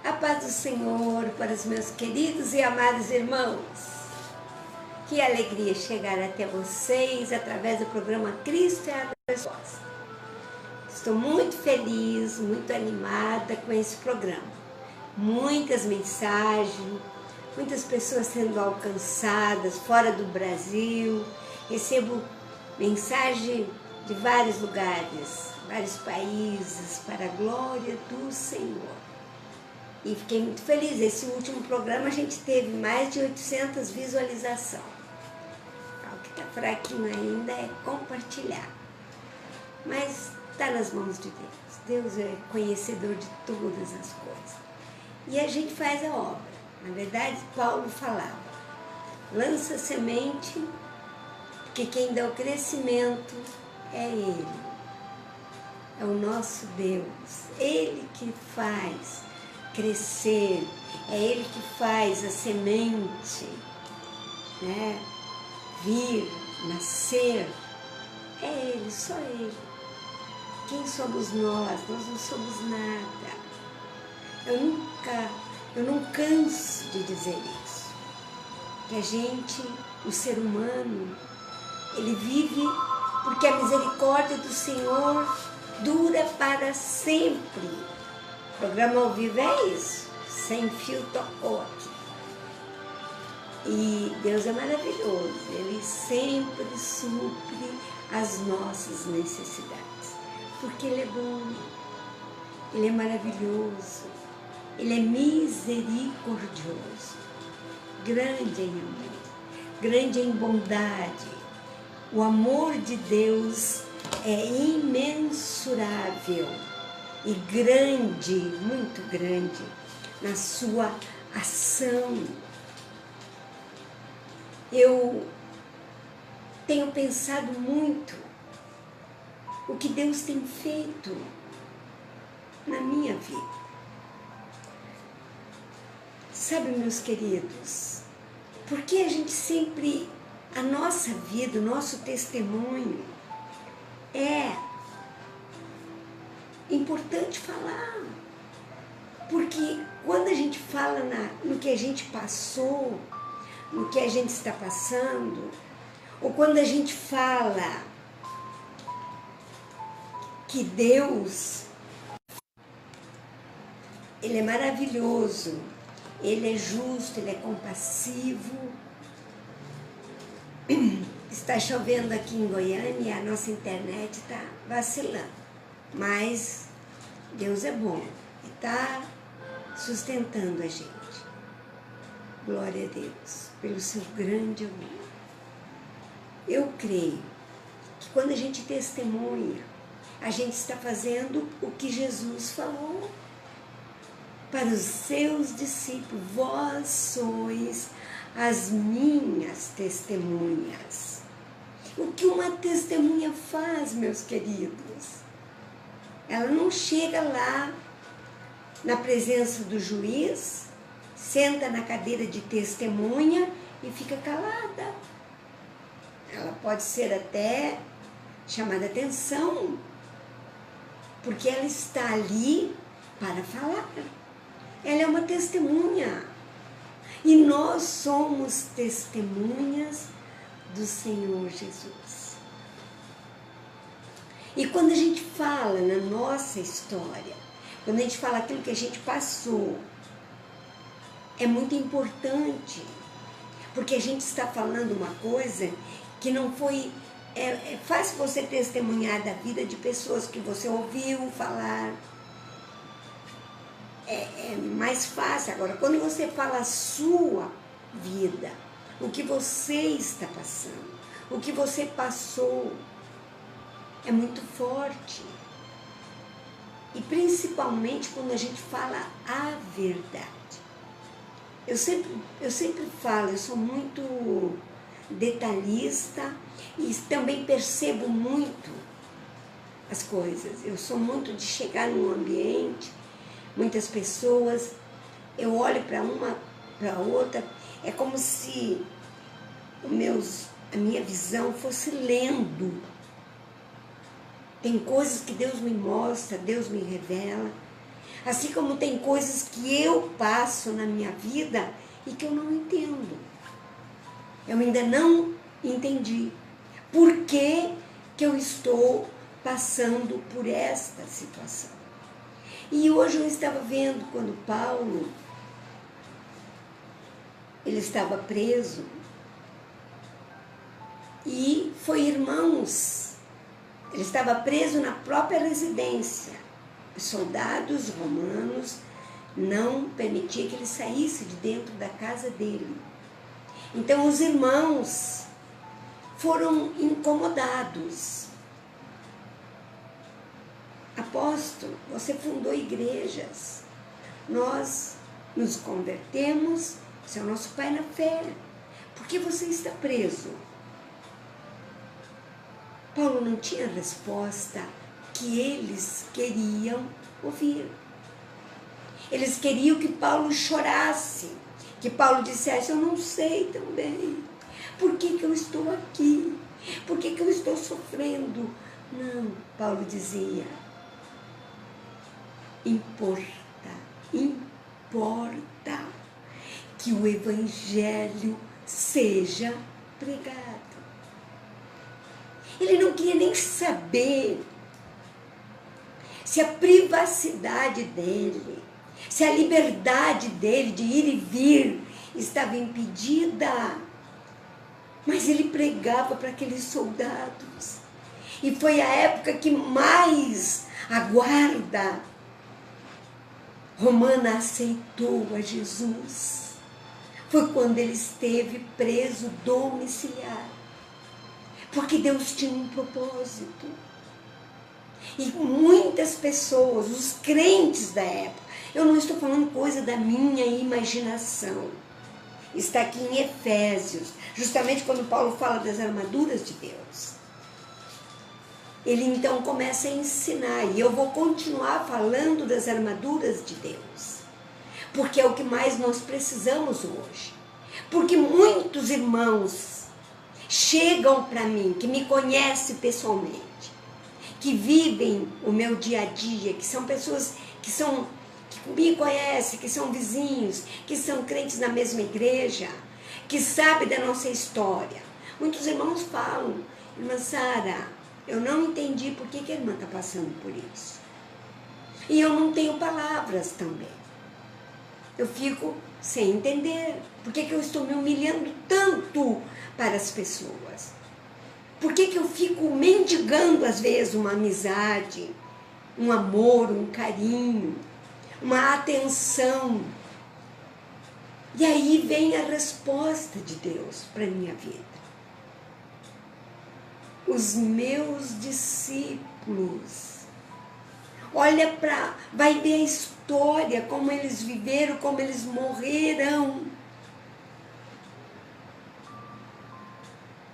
A paz do Senhor para os meus queridos e amados irmãos. Que alegria chegar até vocês através do programa Cristo é a Resposta. Estou muito feliz, muito animada com esse programa. Muitas mensagens, muitas pessoas sendo alcançadas fora do Brasil. Recebo mensagem de vários lugares, vários países, para a glória do Senhor. E fiquei muito feliz. Esse último programa a gente teve mais de 800 visualizações. O que está fraquinho ainda é compartilhar. Mas está nas mãos de Deus. Deus é conhecedor de todas as coisas. E a gente faz a obra. Na verdade, Paulo falava, lança a semente, porque quem dá o crescimento é Ele. É o nosso Deus. Ele que faz crescer, é Ele que faz a semente, né, vir, nascer. É Ele, só Ele. Quem somos nós? Nós não somos nada. Eu não canso de dizer isso. Que a gente, o ser humano, ele vive porque a misericórdia do Senhor dura para sempre. O programa ao vivo é isso. Sem fio tocou aqui. E Deus é maravilhoso. Ele sempre supre as nossas necessidades. Porque Ele é bom. Ele é maravilhoso. Ele é misericordioso. Grande em amor. Grande em bondade. O amor de Deus é imensurável e grande, muito grande, na sua ação. Eu tenho pensado muito o que Deus tem feito na minha vida. Sabe, meus queridos, porque a gente sempre, a nossa vida, o nosso testemunho é importante falar, porque quando a gente fala no que a gente passou, no que a gente está passando, ou quando a gente fala que Deus, Ele é maravilhoso, Ele é justo, Ele é compassivo. Está chovendo aqui em Goiânia e a nossa internet está vacilando. Mas Deus é bom e está sustentando a gente. Glória a Deus pelo seu grande amor. Eu creio que quando a gente testemunha, a gente está fazendo o que Jesus falou para os seus discípulos. Vós sois as minhas testemunhas. O que uma testemunha faz, meus queridos? Ela não chega lá na presença do juiz, senta na cadeira de testemunha e fica calada. Ela pode ser até chamada atenção, porque ela está ali para falar. Ela é uma testemunha. E nós somos testemunhas do Senhor Jesus. E quando a gente fala na nossa história, quando a gente fala aquilo que a gente passou, é muito importante, porque a gente está falando uma coisa que não foi... É fácil você testemunhar da vida de pessoas que você ouviu falar. É mais fácil. Agora, quando você fala a sua vida, o que você está passando, o que você passou, é muito forte. E principalmente quando a gente fala a verdade. Eu sempre falo, eu sou muito detalhista e também percebo muito as coisas. Eu sou muito de chegar num ambiente, muitas pessoas, eu olho para uma, para outra, é como se a minha visão fosse lendo. Tem coisas que Deus me mostra, Deus me revela, Assim como tem coisas que eu passo na minha vida e que eu não entendo. Eu ainda não entendi por que eu estou passando por esta situação. E hoje eu estava vendo quando Paulo, ele estava preso e foi irmãos, ele estava preso na própria residência. Os soldados romanos não permitiam que ele saísse de dentro da casa dele. Então os irmãos foram incomodados. Apóstolo, você fundou igrejas, nós nos convertemos, você é o nosso pai na fé, por que você está preso? Paulo não tinha resposta que eles queriam ouvir. Eles queriam que Paulo chorasse, que Paulo dissesse, eu não sei também, por que eu estou aqui? Por que eu estou sofrendo? Não, Paulo dizia, importa que o evangelho seja pregado. Ele não queria nem saber se a privacidade dele, se a liberdade dele de ir e vir estava impedida. Mas ele pregava para aqueles soldados. E foi a época que mais a guarda romana aceitou a Jesus. Foi quando ele esteve preso domiciliar. Porque Deus tinha um propósito. E muitas pessoas, os crentes da época, eu não estou falando coisa da minha imaginação. Está aqui em Efésios, justamente quando Paulo fala das armaduras de Deus. Ele então começa a ensinar, e eu vou continuar falando das armaduras de Deus, porque é o que mais nós precisamos hoje. Porque muitos irmãos chegam para mim, que me conhecem pessoalmente, que vivem o meu dia a dia, que são pessoas que me conhecem, que são vizinhos, que são crentes na mesma igreja, que sabem da nossa história. Muitos irmãos falam, irmã Sara, eu não entendi por que a irmã está passando por isso. E eu não tenho palavras também. Eu fico sem entender. Por que eu estou me humilhando tanto para as pessoas? Por que eu fico mendigando às vezes uma amizade, um amor, um carinho, uma atenção? E aí vem a resposta de Deus para a minha vida. Os meus discípulos, olha vai ver a história, como eles viveram, como eles morreram.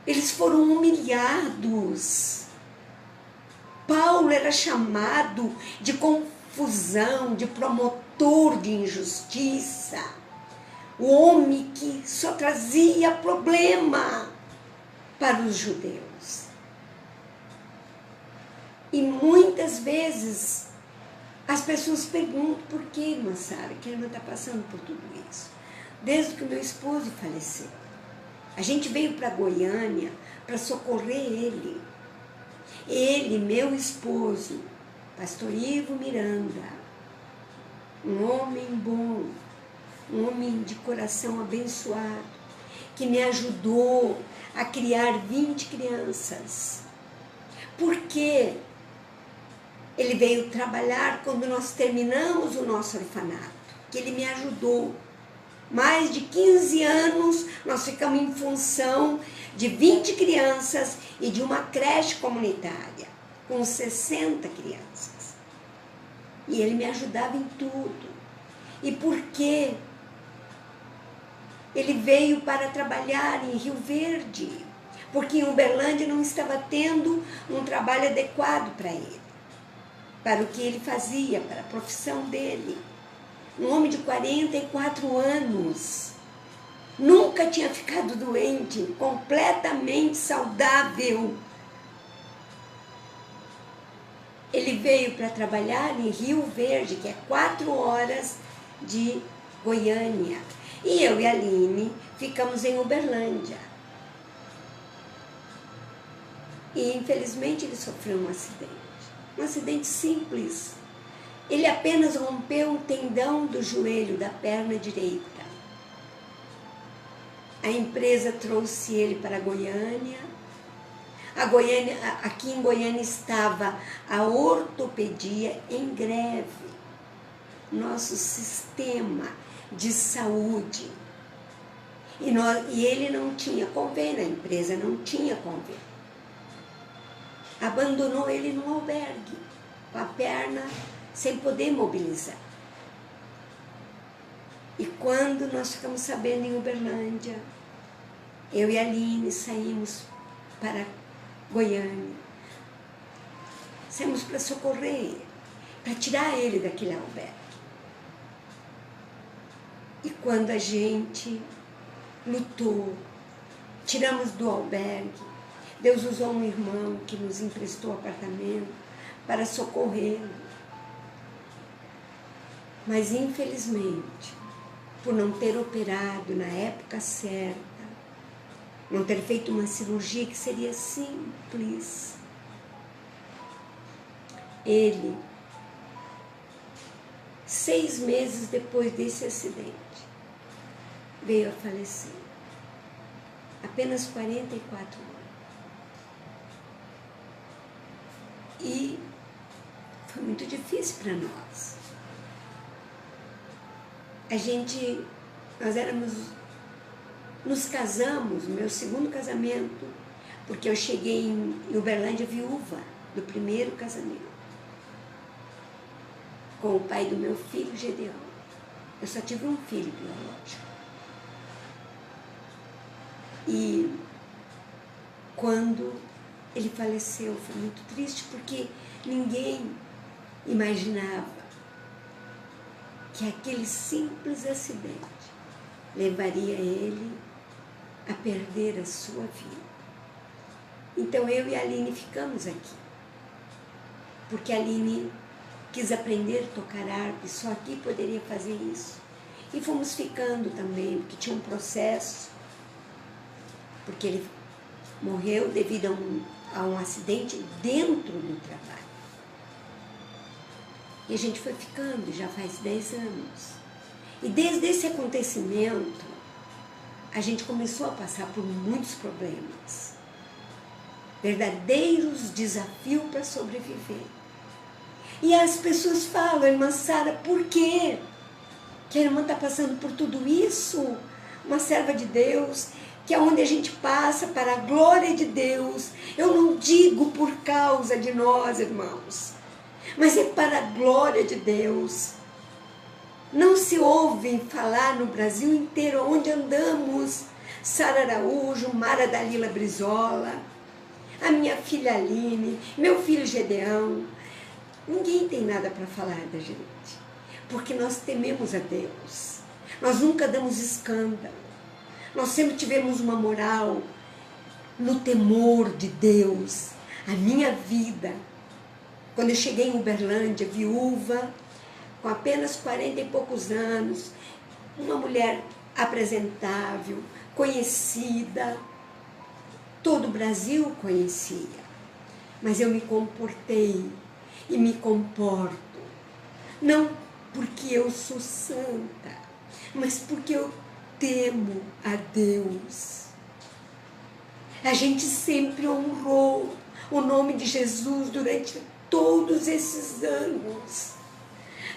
Eles foram humilhados. Paulo era chamado de confusão, de promotor de injustiça. O homem que só trazia problema para os judeus. E muitas vezes as pessoas perguntam por que, irmã Sara, que a irmã está passando por tudo isso. Desde que o meu esposo faleceu. A gente veio para Goiânia para socorrer ele. Ele, meu esposo, pastor Ivo Miranda, um homem bom, um homem de coração abençoado, que me ajudou a criar 20 crianças. Por quê? Ele veio trabalhar quando nós terminamos o nosso orfanato, que ele me ajudou. Mais de 15 anos nós ficamos em função de 20 crianças e de uma creche comunitária, com 60 crianças. E ele me ajudava em tudo. E por quê? Ele veio para trabalhar em Rio Verde, porque em Uberlândia não estava tendo um trabalho adequado para ele, para o que ele fazia, para a profissão dele. Um homem de 44 anos, nunca tinha ficado doente, completamente saudável. Ele veio para trabalhar em Rio Verde, que é 4 horas de Goiânia. E eu e a Aline ficamos em Uberlândia. E infelizmente ele sofreu um acidente simples. Ele apenas rompeu o tendão do joelho da perna direita. A empresa trouxe ele para Goiânia. Aqui em Goiânia estava a ortopedia em greve. Nosso sistema de saúde. E ele não tinha convênio, a empresa não tinha convênio. Abandonou ele no albergue, com a perna sem poder mobilizar. E quando nós ficamos sabendo em Uberlândia, eu e a Aline saímos para Goiânia. Saímos para socorrer ele, para tirar ele daquele albergue. E quando a gente lutou, tiramos do albergue, Deus usou um irmão que nos emprestou apartamento para socorrê-lo. Mas infelizmente, por não ter operado na época certa, não ter feito uma cirurgia que seria simples, ele, 6 meses depois desse acidente, veio a falecer. Apenas 44 anos. E foi muito difícil para nós. Nos casamos, meu segundo casamento, porque eu cheguei em Uberlândia viúva do primeiro casamento, com o pai do meu filho, Gedeão. Eu só tive um filho biológico. E quando ele faleceu, foi muito triste, porque ninguém imaginava que aquele simples acidente levaria ele a perder a sua vida. Então eu e a Aline ficamos aqui, porque a Aline quis aprender a tocar harpa e só aqui poderia fazer isso. E fomos ficando também, porque tinha um processo, porque ele morreu devido a um acidente dentro do trabalho. E a gente foi ficando, já faz 10 anos. E desde esse acontecimento, a gente começou a passar por muitos problemas. Verdadeiros desafios para sobreviver. E as pessoas falam, irmã Sara, por quê que a irmã está passando por tudo isso? Uma serva de Deus, que é onde a gente passa para a glória de Deus. Eu não digo por causa de nós, irmãos, mas é para a glória de Deus. Não se ouve falar no Brasil inteiro, onde andamos, Sara Araújo, Mara Dalila Brizola, a minha filha Aline, meu filho Gedeão. Ninguém tem nada para falar da gente, porque nós tememos a Deus. Nós nunca damos escândalo. Nós sempre tivemos uma moral no temor de Deus. A minha vida, quando eu cheguei em Uberlândia, viúva, com apenas 40 e poucos anos, uma mulher apresentável, conhecida, todo o Brasil conhecia, mas eu me comportei e me comporto, não porque eu sou santa, mas porque eu temo a Deus. A gente sempre honrou o nome de Jesus durante todos esses anos.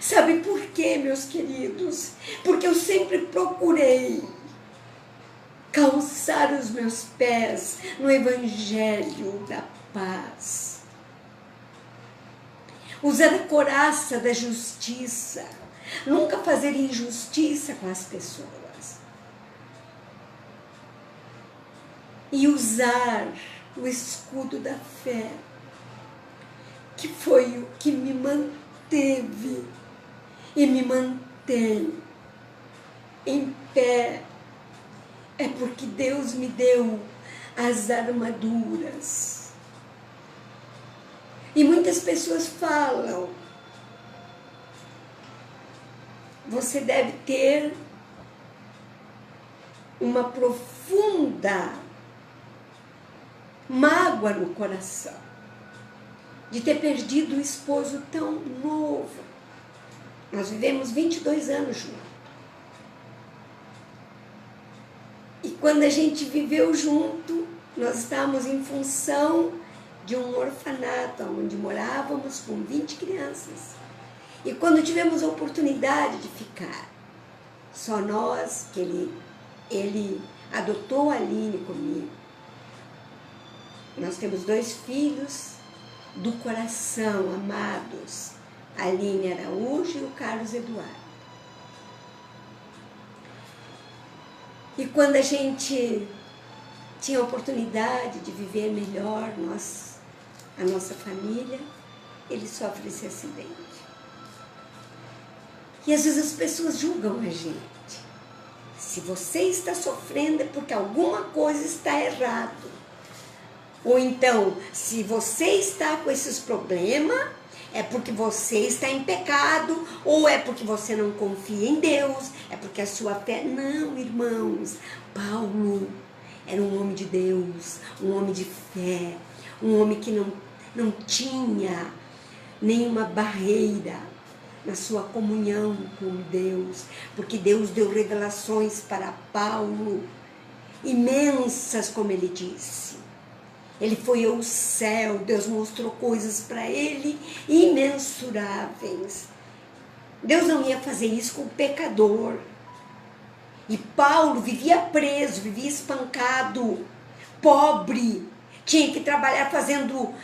Sabe por quê, meus queridos? Porque eu sempre procurei calçar os meus pés no Evangelho da paz. Usar a couraça da justiça. Nunca fazer injustiça com as pessoas. E usar o escudo da fé, que foi o que me manteve e me mantém em pé. É porque Deus me deu as armaduras. E muitas pessoas falam, você deve ter uma profunda mágoa no coração de ter perdido um esposo tão novo. Nós vivemos 22 anos juntos. E quando a gente viveu junto, nós estávamos em função de um orfanato, onde morávamos com 20 crianças. E quando tivemos a oportunidade de ficar, só nós, que ele adotou a Aline comigo. Nós temos 2 filhos do coração, amados, a Aline Araújo e o Carlos Eduardo. E quando a gente tinha a oportunidade de viver melhor a nossa família, ele sofre esse acidente. E às vezes as pessoas julgam a gente. Se você está sofrendo é porque alguma coisa está errado. Ou então, se você está com esses problemas, é porque você está em pecado, ou é porque você não confia em Deus, é porque a sua fé... Não, irmãos, Paulo era um homem de Deus, um homem de fé, um homem que não tinha nenhuma barreira na sua comunhão com Deus, porque Deus deu revelações para Paulo, imensas, como ele disse. Ele foi ao céu, Deus mostrou coisas para ele imensuráveis. Deus não ia fazer isso com o pecador. E Paulo vivia preso, vivia espancado, pobre, tinha que trabalhar fazendo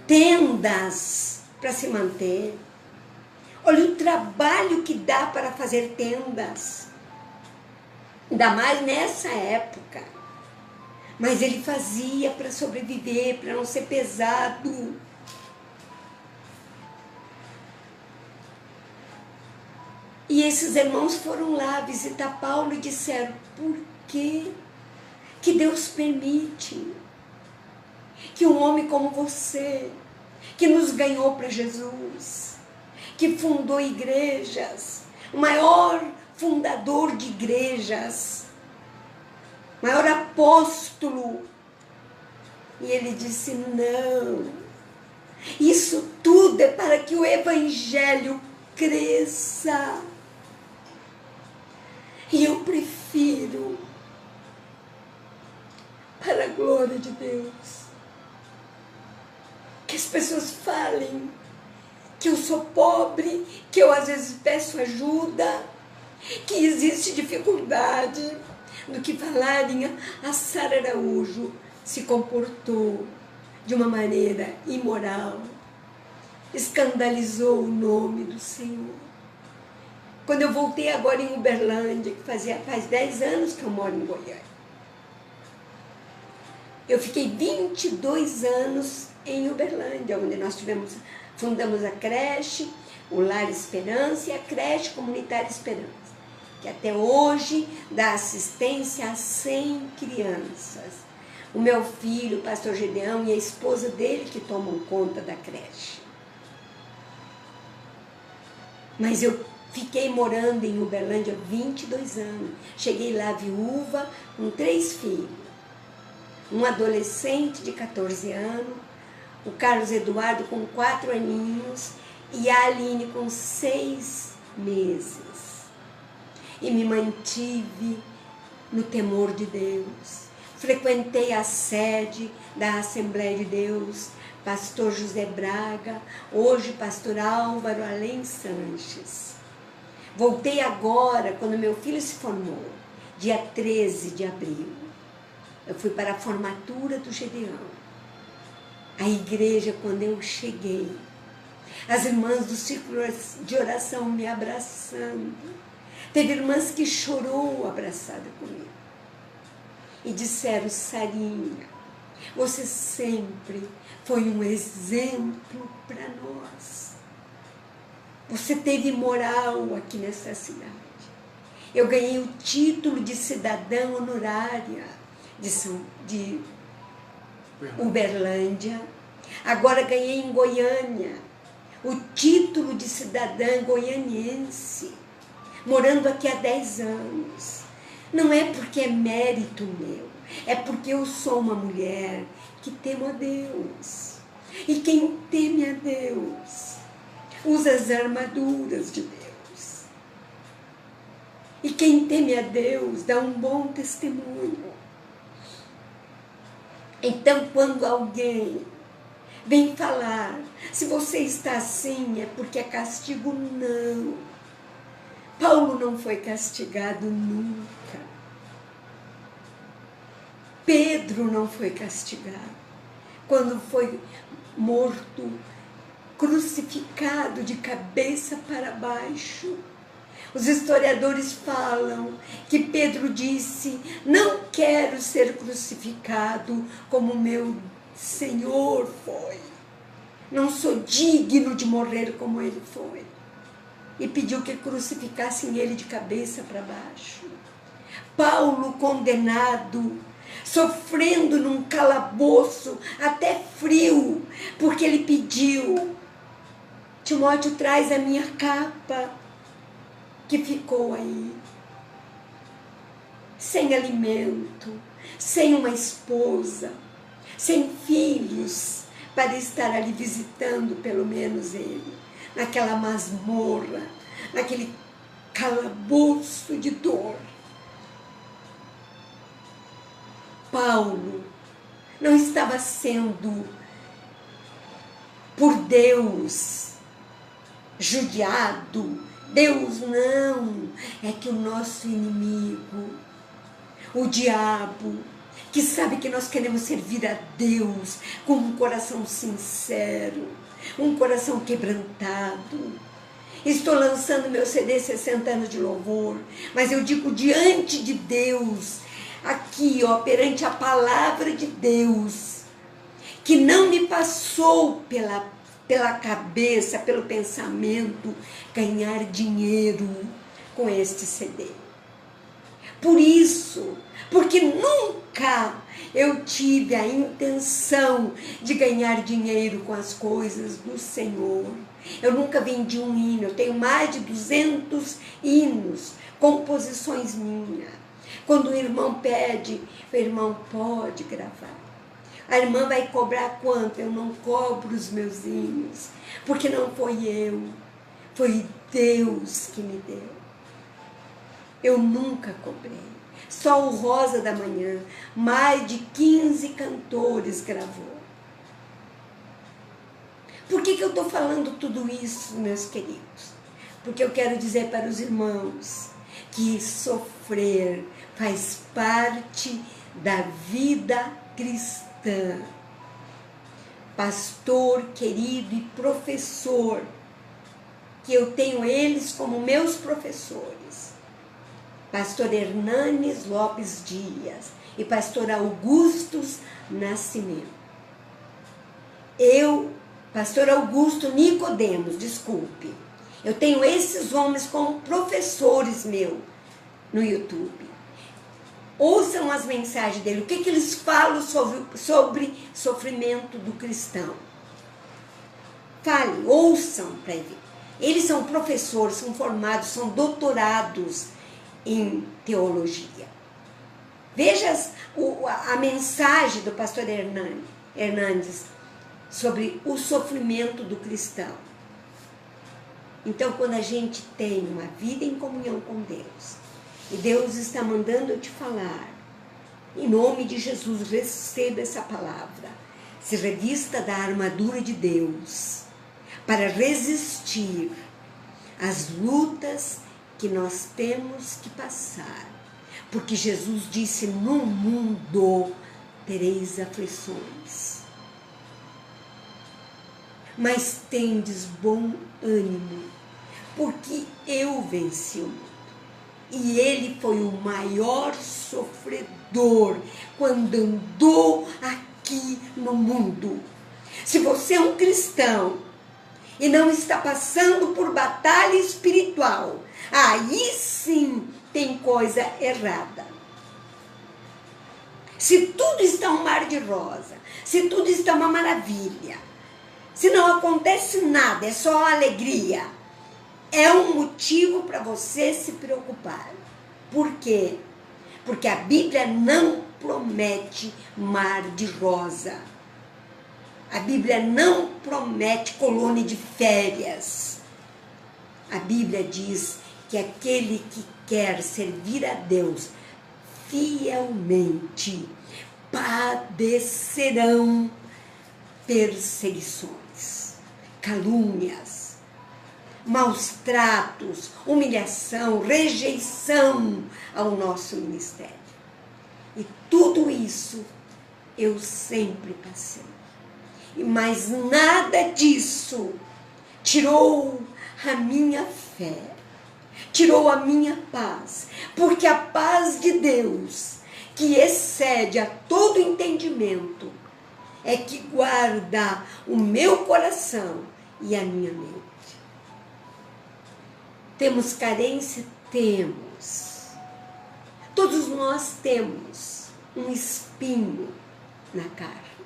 tendas para se manter. Olha o trabalho que dá para fazer tendas, ainda mais nessa época. Mas ele fazia para sobreviver, para não ser pesado. E esses irmãos foram lá visitar Paulo e disseram, por que Deus permite que um homem como você, que nos ganhou para Jesus, que fundou igrejas, o maior fundador de igrejas, maior apóstolo, e ele disse, não, isso tudo é para que o evangelho cresça, e eu prefiro, para a glória de Deus, que as pessoas falem que eu sou pobre, que eu às vezes peço ajuda, que existe dificuldade, do que falarem, a Sara Araújo se comportou de uma maneira imoral, escandalizou o nome do Senhor. Quando eu voltei agora em Uberlândia, que faz 10 anos que eu moro em Goiânia, eu fiquei 22 anos em Uberlândia, onde nós fundamos a creche, o Lar Esperança e a creche comunitária Esperança, que até hoje dá assistência a 100 crianças. O meu filho, o pastor Gedeão, e a esposa dele que tomam conta da creche. Mas eu fiquei morando em Uberlândia 22 anos. Cheguei lá viúva, com 3 filhos. Um adolescente de 14 anos, o Carlos Eduardo com 4 aninhos e a Aline com 6 meses. E me mantive no temor de Deus. Frequentei a sede da Assembleia de Deus, pastor José Braga, hoje pastor Álvaro Além Sanches. Voltei agora, quando meu filho se formou, dia 13 de abril. Eu fui para a formatura do Gedeão. A igreja, quando eu cheguei, as irmãs do círculo de oração me abraçando. Teve irmãs que chorou abraçada comigo. E disseram, Sarinha, você sempre foi um exemplo para nós. Você teve moral aqui nessa cidade. Eu ganhei o título de cidadã honorária de Uberlândia. Agora ganhei em Goiânia o título de cidadã goianiense, morando aqui há 10 anos. Não é porque é mérito meu, é porque eu sou uma mulher que temo a Deus. E quem teme a Deus usa as armaduras de Deus. E quem teme a Deus dá um bom testemunho. Então, quando alguém vem falar, se você está assim, é porque é castigo, não. Paulo não foi castigado nunca. Pedro não foi castigado. Quando foi morto, crucificado de cabeça para baixo, os historiadores falam que Pedro disse: não quero ser crucificado como meu Senhor foi. Não sou digno de morrer como ele foi. E pediu que crucificassem ele de cabeça para baixo. Paulo, condenado, sofrendo num calabouço até frio, porque ele pediu: Timóteo, traz a minha capa, que ficou aí, sem alimento, sem uma esposa, sem filhos, para estar ali visitando pelo menos ele, naquela masmorra, naquele calabouço de dor. Paulo não estava sendo, por Deus, judiado. Deus não, é que o nosso inimigo, o diabo, que sabe que nós queremos servir a Deus com um coração sincero, um coração quebrantado. Estou lançando meu CD 60 anos de louvor, mas eu digo diante de Deus, aqui, ó, perante a palavra de Deus, que não me passou pela cabeça, pelo pensamento, ganhar dinheiro com este CD. Por isso, porque nunca eu tive a intenção de ganhar dinheiro com as coisas do Senhor. Eu nunca vendi um hino, eu tenho mais de 200 hinos, composições minhas. Quando o irmão pede, o irmão pode gravar. A irmã vai cobrar quanto? Eu não cobro os meus hinos, porque não foi eu, foi Deus que me deu. Eu nunca cobrei. Só o Rosa da Manhã, mais de 15 cantores gravou. Por que eu estou falando tudo isso, meus queridos? Porque eu quero dizer para os irmãos que sofrer faz parte da vida cristã. Pastor querido e professor, que eu tenho eles como meus professores, pastor Hernanes Lopes Dias e pastor Augustus Nascimento. Pastor Augusto Nicodemos, desculpe, eu tenho esses homens como professores meus no YouTube. Ouçam as mensagens dele, o que eles falam sobre sofrimento do cristão. Falem, ouçam para ver. Eles são professores, são formados, são doutorados em teologia. Veja a mensagem do pastor Hernandes sobre o sofrimento do cristão. Então, quando a gente tem uma vida em comunhão com Deus, e Deus está mandando eu te falar, em nome de Jesus, receba essa palavra, se revista da armadura de Deus, para resistir às lutas que nós temos que passar. Porque Jesus disse, no mundo tereis aflições, mas tendes bom ânimo, porque eu venci o mundo. E ele foi o maior sofredor quando andou aqui no mundo. Se você é um cristão e não está passando por batalha espiritual, aí sim tem coisa errada. Se tudo está um mar de rosa, se tudo está uma maravilha, se não acontece nada, é só alegria, é um motivo para você se preocupar. Por quê? Porque a Bíblia não promete mar de rosa. A Bíblia não promete colônia de férias. A Bíblia diz que aquele que quer servir a Deus fielmente padecerão perseguições, calúnias, maus tratos, humilhação, rejeição ao nosso ministério. E tudo isso eu sempre passei. Mas nada disso tirou a minha fé, tirou a minha paz, porque a paz de Deus, que excede a todo entendimento, é que guarda o meu coração e a minha mente. Temos carência? Temos. Todos nós temos um espinho na carne.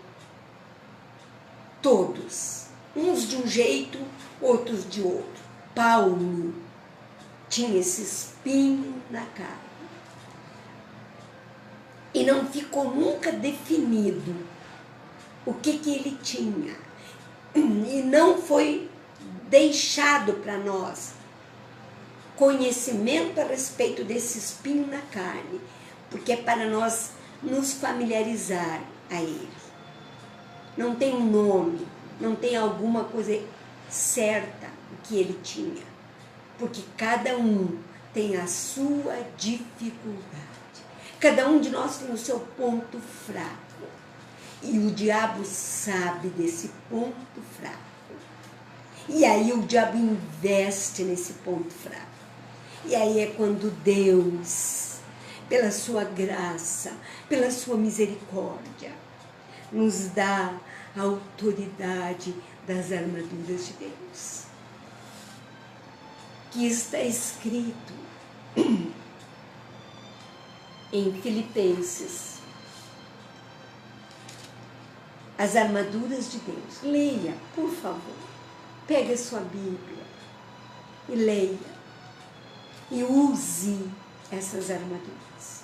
Todos. Uns de um jeito, outros de outro. Paulo tinha esse espinho na carne. E não ficou nunca definido o que ele tinha. E não foi deixado para nós conhecimento a respeito desse espinho na carne, porque é para nós nos familiarizar a ele. Não tem um nome, não tem alguma coisa certa o que ele tinha, porque cada um tem a sua dificuldade. Cada um de nós tem o seu ponto fraco. E o diabo sabe desse ponto fraco. E aí o diabo investe nesse ponto fraco. E aí é quando Deus, pela sua graça, pela sua misericórdia, nos dá a autoridade das armaduras de Deus. Que está escrito em Filipenses, as armaduras de Deus. Leia, por favor. Pegue a sua Bíblia e leia. E use essas armaduras.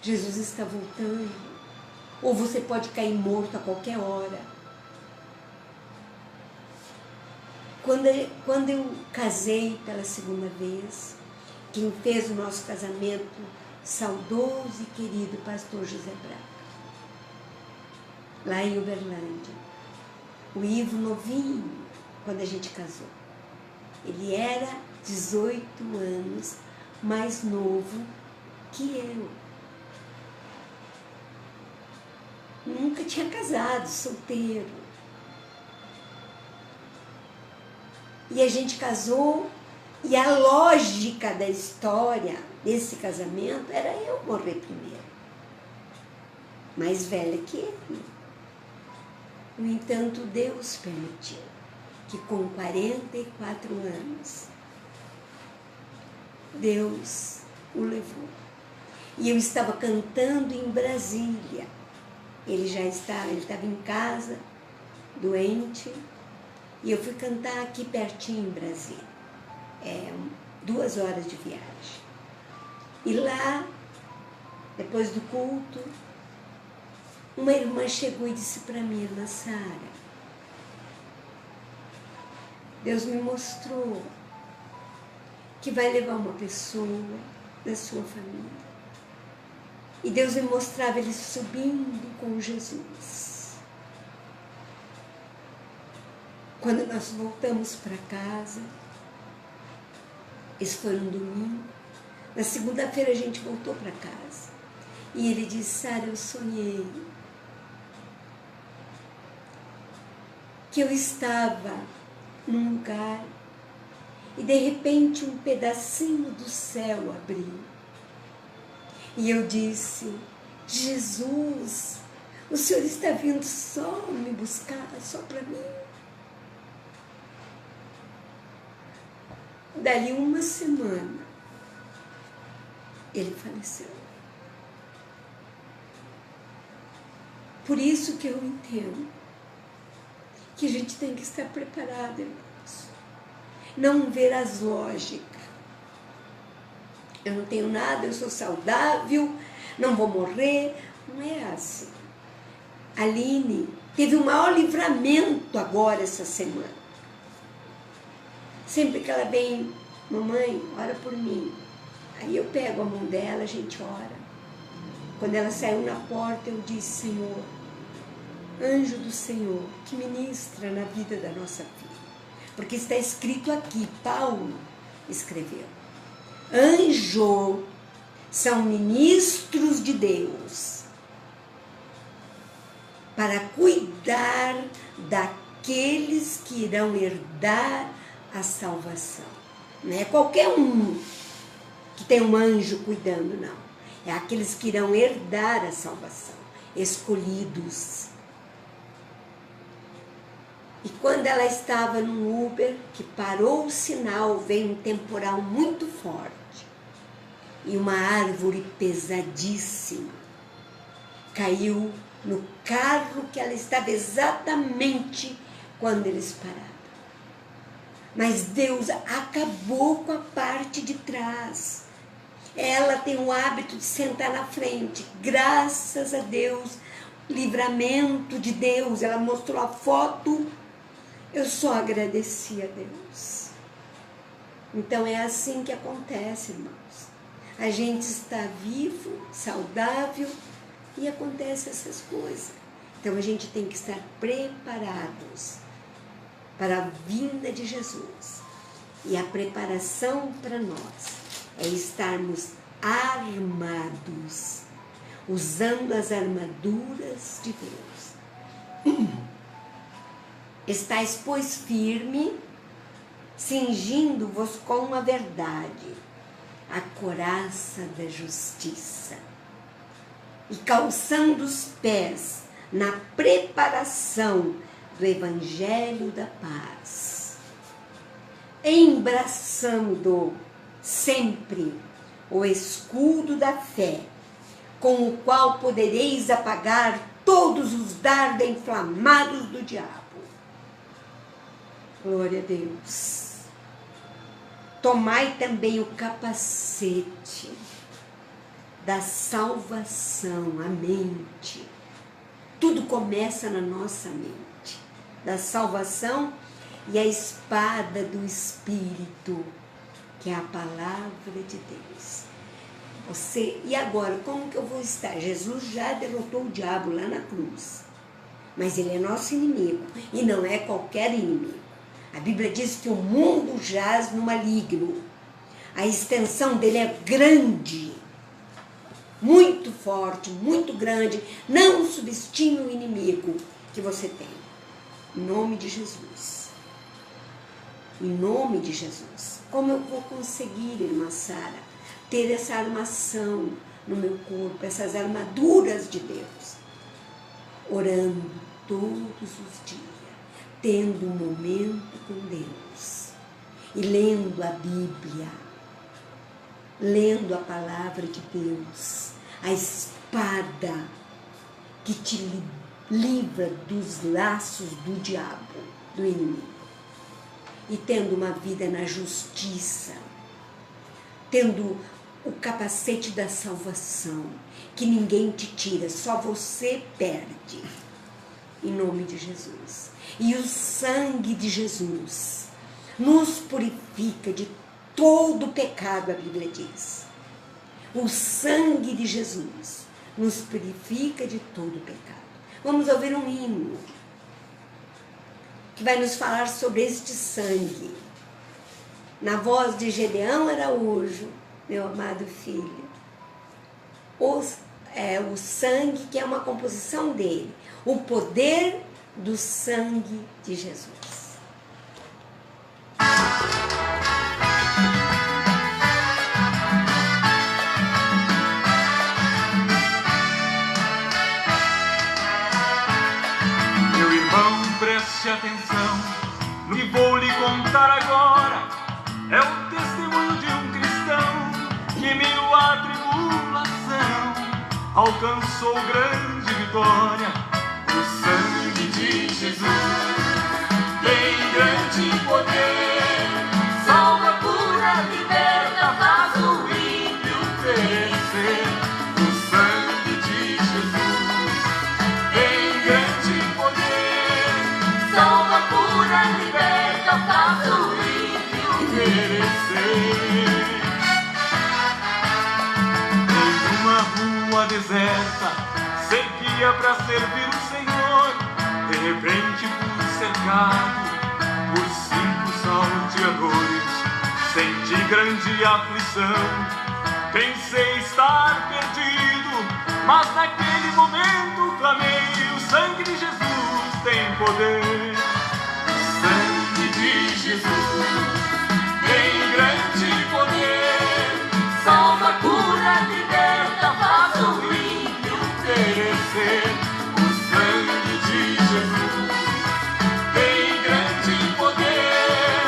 Jesus está voltando. Ou você pode cair morto a qualquer hora. Quando eu casei pela segunda vez, quem fez o nosso casamento, saudoso e querido pastor José Braga, lá em Uberlândia. O Ivo novinho, quando a gente casou. Ele era 18 anos mais novo que eu. Nunca tinha casado, solteiro. E a gente casou, e a lógica da história desse casamento era eu morrer primeiro. Mais velha que ele. No entanto, Deus permitiu que com 44 anos, Deus o levou. E eu estava cantando em Brasília. Ele estava em casa, doente, e eu fui cantar aqui pertinho em Brasília. 2 horas de viagem. E lá, depois do culto, uma irmã chegou e disse para mim: irmã Sara, Deus me mostrou que vai levar uma pessoa da sua família. E Deus me mostrava ele subindo com Jesus. Quando nós voltamos para casa, esse foi um domingo, na segunda-feira a gente voltou para casa. E ele disse: Sara, eu sonhei que eu estava num lugar e de repente um pedacinho do céu abriu. E eu disse: Jesus, o Senhor está vindo só me buscar, só para mim? Dali uma semana, ele faleceu. Por isso que eu entendo que a gente tem que estar preparado, irmãos. Não ver as lógicas. Eu não tenho nada, eu sou saudável, não vou morrer. Não é assim. A Aline teve o maior livramento agora essa semana. Sempre que ela vem, mamãe, ora por mim. Aí eu pego a mão dela, a gente ora. Quando ela saiu na porta, eu disse, Senhor, anjo do Senhor, que ministra na vida da nossa filha. Porque está escrito aqui, Paulo escreveu. Anjo são ministros de Deus para cuidar daqueles que irão herdar a salvação. Não é qualquer um que tem um anjo cuidando, não. É aqueles que irão herdar a salvação, escolhidos. E quando ela estava no Uber, que parou o sinal, veio um temporal muito forte. E uma árvore pesadíssima caiu no carro que ela estava exatamente quando eles pararam. Mas Deus acabou com a parte de trás. Ela tem o hábito de sentar na frente. Graças a Deus, livramento de Deus. Ela mostrou a foto. Eu só agradeci a Deus. Então é assim que acontece, irmãos. A gente está vivo, saudável e acontecem essas coisas. Então a gente tem que estar preparados para a vinda de Jesus. E a preparação para nós é estarmos armados, usando as armaduras de Deus. Estais, pois, firme, cingindo-vos com a verdade, a couraça da justiça, e calçando os pés na preparação do Evangelho da paz, embraçando sempre o escudo da fé, com o qual podereis apagar todos os dardos inflamados do diabo. Glória a Deus. Tomai também o capacete da salvação, a mente. Tudo começa na nossa mente. Da salvação e a espada do Espírito, que é a palavra de Deus. E agora, como que eu vou estar? Jesus já derrotou o diabo lá na cruz. Mas ele é nosso inimigo. E não é qualquer inimigo. A Bíblia diz que o mundo jaz no maligno. A extensão dele é grande, muito forte, muito grande. Não subestime o inimigo que você tem. Em nome de Jesus. Em nome de Jesus. Como eu vou conseguir, irmã Sara, ter essa armação no meu corpo, essas armaduras de Deus? Orando todos os dias, tendo um momento com Deus e lendo a Bíblia, lendo a palavra de Deus, a espada que te livra dos laços do diabo, do inimigo, e tendo uma vida na justiça, tendo o capacete da salvação, que ninguém te tira, só você perde, em nome de Jesus. E o sangue de Jesus nos purifica de todo pecado, a Bíblia diz. O sangue de Jesus nos purifica de todo pecado. Vamos ouvir um hino que vai nos falar sobre este sangue, na voz de Gedeão Araújo, meu amado filho. O sangue, que é uma composição dele, o poder do sangue de Jesus. Meu irmão, preste atenção no que vou lhe contar agora. É o testemunho de um cristão que, em meio à tribulação, alcançou grande vitória. O sangue de Jesus tem grande poder, salva, cura, liberta, faz o ímpio perecer. O sangue de Jesus tem grande poder, salva, cura, liberta, faz o ímpio perecer. Em uma rua deserta, seguia para servir o Senhor. De repente fui cercado por 5 salteadores. Senti grande aflição, pensei estar perdido, mas naquele momento clamei: o sangue de Jesus tem poder. O sangue de Jesus tem grande poder, salva, cura, liberta, faz o ímpio perecer. O sangue de Jesus tem grande poder,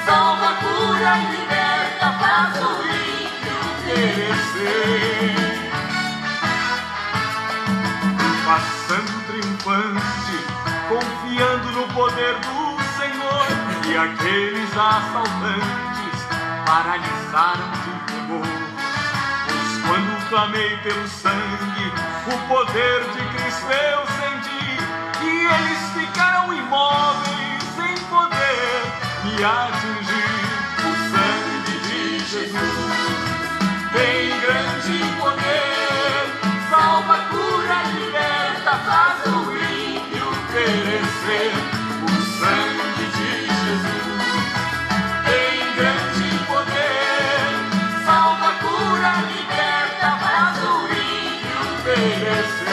salva, cura, liberta, faz o ímpio perecer. Passando triunfante, confiando no poder do Senhor, e aqueles assaltantes paralisaram de temor. Pois quando clamei pelo sangue, o poder de Cristo eu senti, e eles ficaram imóveis sem poder me atingir. O sangue de Jesus tem grande poder, salva, cura, liberta, faz o ímpio perecer. O sangue de Jesus tem grande poder, salva, cura, liberta, faz o ímpio perecer.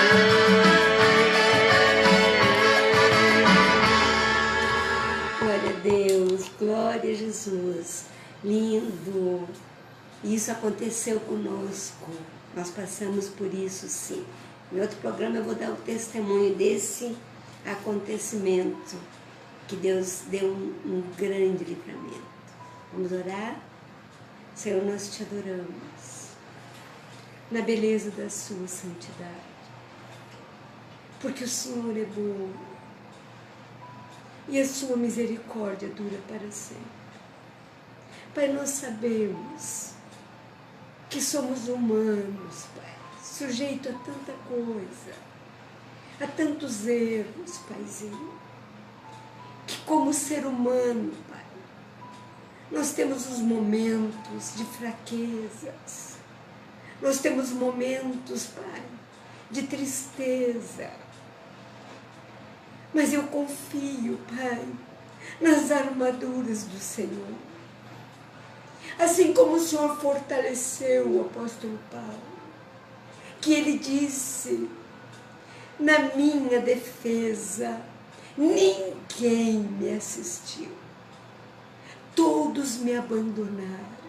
Glória a Deus, glória a Jesus, lindo. Isso aconteceu conosco, nós passamos por isso sim. Em outro programa eu vou dar o testemunho desse acontecimento, que Deus deu um grande livramento. Vamos orar? Senhor, nós te adoramos, na beleza da sua santidade, porque o Senhor é bom, e a sua misericórdia dura para sempre. Pai, nós sabemos que somos humanos, Pai, sujeito a tanta coisa, a tantos erros, Paizinho, que como ser humano, Pai, nós temos os momentos de fraquezas, nós temos momentos, Pai, de tristeza, mas eu confio, Pai, nas armaduras do Senhor. Assim como o Senhor fortaleceu o apóstolo Paulo, que ele disse: na minha defesa, ninguém me assistiu, todos me abandonaram,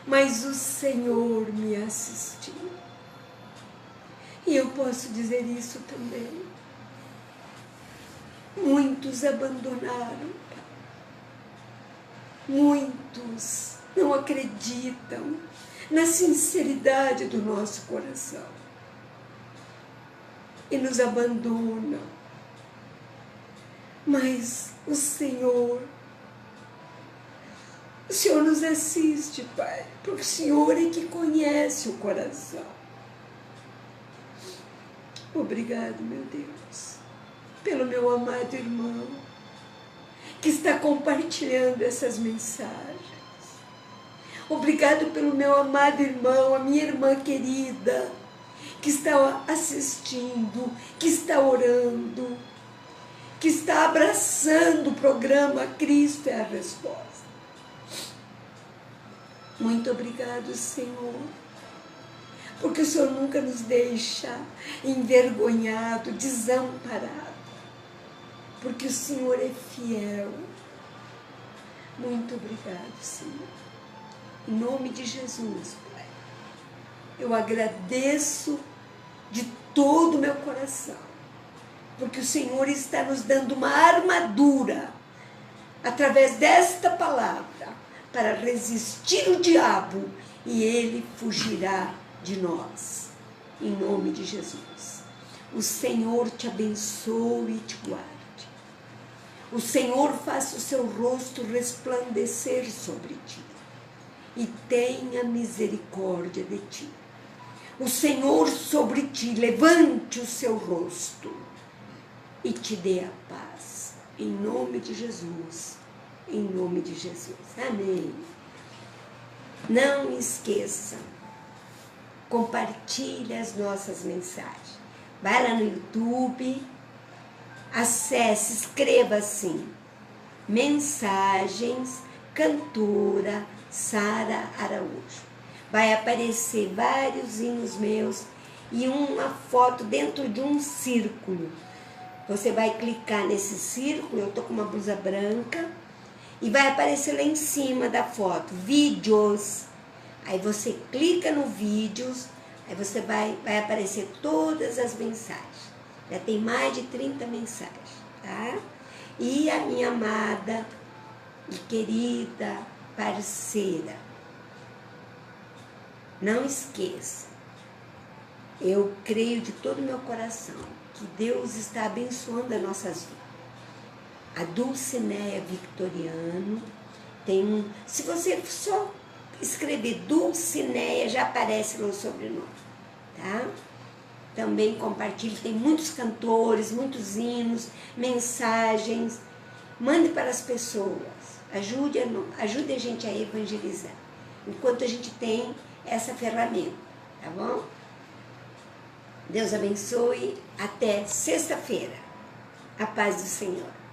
mas o Senhor me assistiu. E eu posso dizer isso também. Muitos abandonaram, muitos não acreditam na sinceridade do nosso coração e nos abandonam. Mas o Senhor nos assiste, Pai, porque o Senhor é que conhece o coração. Obrigado, meu Deus, pelo meu amado irmão que está compartilhando essas mensagens. Obrigado pelo meu amado irmão, a minha irmã querida, que está assistindo, que está orando, que está abraçando o programa Cristo é a Resposta. Muito obrigado, Senhor, porque o Senhor nunca nos deixa envergonhado, desamparado, porque o Senhor é fiel. Muito obrigado, Senhor. Em nome de Jesus, Pai, eu agradeço de todo o meu coração, porque o Senhor está nos dando uma armadura, através desta palavra, para resistir o diabo, e ele fugirá de nós, em nome de Jesus. O Senhor te abençoe e te guarde. O Senhor faça o seu rosto resplandecer sobre ti e tenha misericórdia de ti. O Senhor sobre ti levante o seu rosto e te dê a paz. Em nome de Jesus. Em nome de Jesus. Amém. Não esqueça, compartilhe as nossas mensagens. Vai lá no YouTube, acesse, escreva assim, Mensagens Cantora Sara Araújo. Vai aparecer vários hinos meus e uma foto dentro de um círculo. Você vai clicar nesse círculo, eu tô com uma blusa branca, e vai aparecer lá em cima da foto, vídeos. Aí você clica no vídeos, aí você vai aparecer todas as mensagens. Já tem mais de 30 mensagens, tá? E a minha amada e querida parceira, não esqueça, eu creio de todo o meu coração que Deus está abençoando as nossas vidas. A Dulcinéia Victoriano tem se você só escrever Dulcinéia, já aparece no sobrenome, tá? Também compartilhe, tem muitos cantores, muitos hinos, mensagens. Mande para as pessoas, ajude a gente a evangelizar, enquanto a gente tem essa ferramenta, tá bom? Deus abençoe, até sexta-feira. A paz do Senhor.